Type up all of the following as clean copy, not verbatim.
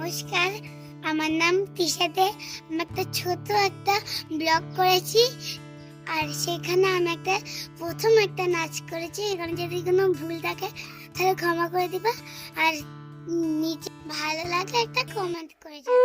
নমস্কার, আমার নাম তিশাতে। আমি একটা ছোট একটা ব্লগ করেছি, আর সেখানে আমি প্রথম একটা নাচ করেছি। এখানে যদি কোনো ভুল থাকে তাহলে ক্ষমা করে দিবা, আর নিচে ভালো লাগলে একটা কমেন্ট করে যাবে।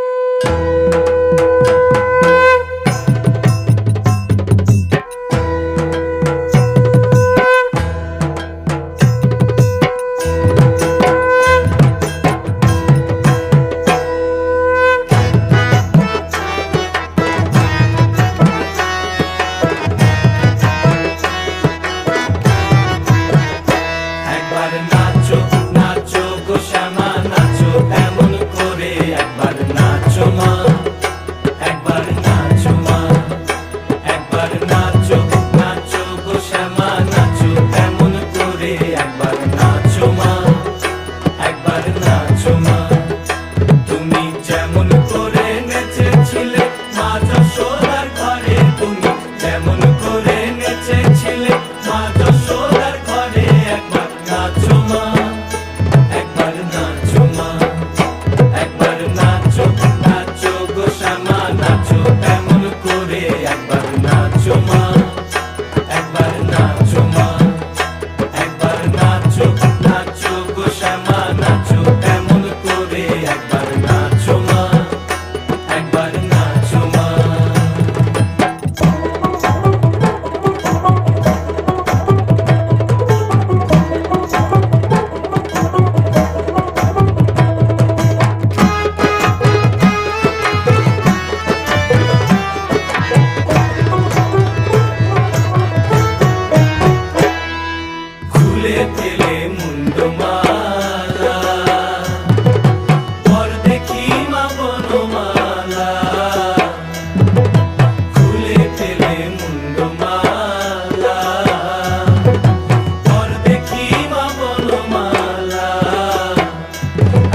নাচো নাচো গো শ্যামা নাচো এমন করে, একবার নাচো মা, একবার নাচো মা, একবার নাচো নাচো গো শ্যামা নাচো এমন করে, একবার নাচো মা, একবার নাচো মা। তুমি যেমন করে নেচেছিলে মা যশোদার ঘরে, তুমি যেমন করে নেচেছিলে মা যশোদার ঘরে, একবার নাচো মা, একবার নাচো মা, একবার নাচো নাচো গো শ্যামা নাচো এমন করে, একবার নাচো মা, একবার নাচো মা, একবার নাচো নাচো গো শ্যামা নাচো এমন করে, একবার নাচো মা, একবার নাচো মা। খুলে ফেলে মুন্ডমালা, পর দেখি মা বনমালা, খুলে ফেলে মুন্ডমালা, পর দেখি মা বনমালা,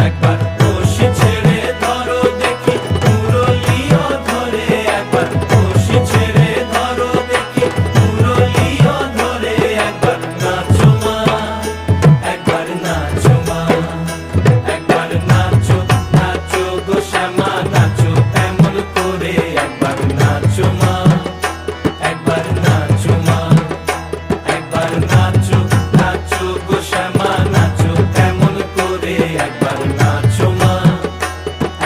একবার বসে ছেড়ে ধরো দেখি মুরলিও ধরে, একবার বসে ছেড়ে ধরো দেখি মুরলিও ধরে, একবার নাচো মা, একবার নাচো মা, একবার নাচো নাচো গো শ্যামা নাচো এমন করে, একবার নাচো মা, একবার নাচো মা, একবার নাচো নাচো গো শ্যামা নাচো এমন করে, একবার নাচো মা,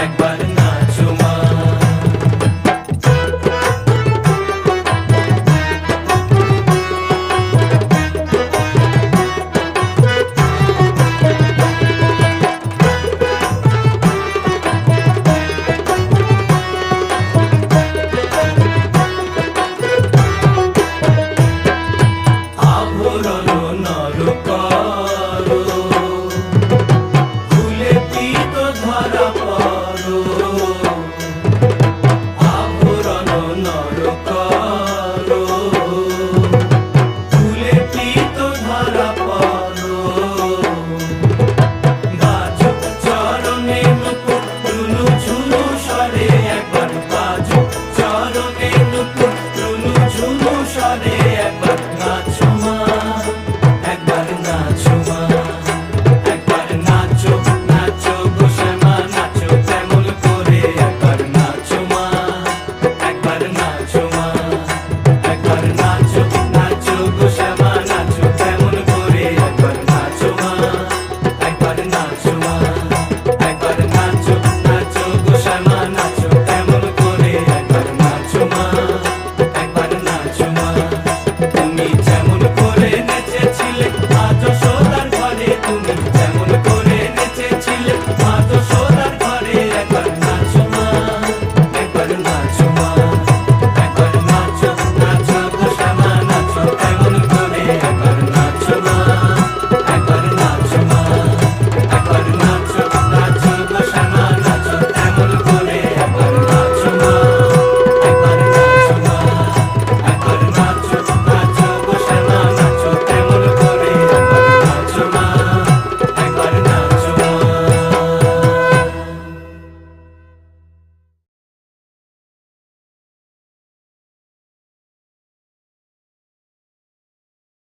একবার নাচো মা। আভরণ নর করো, খুলে দিত ধরা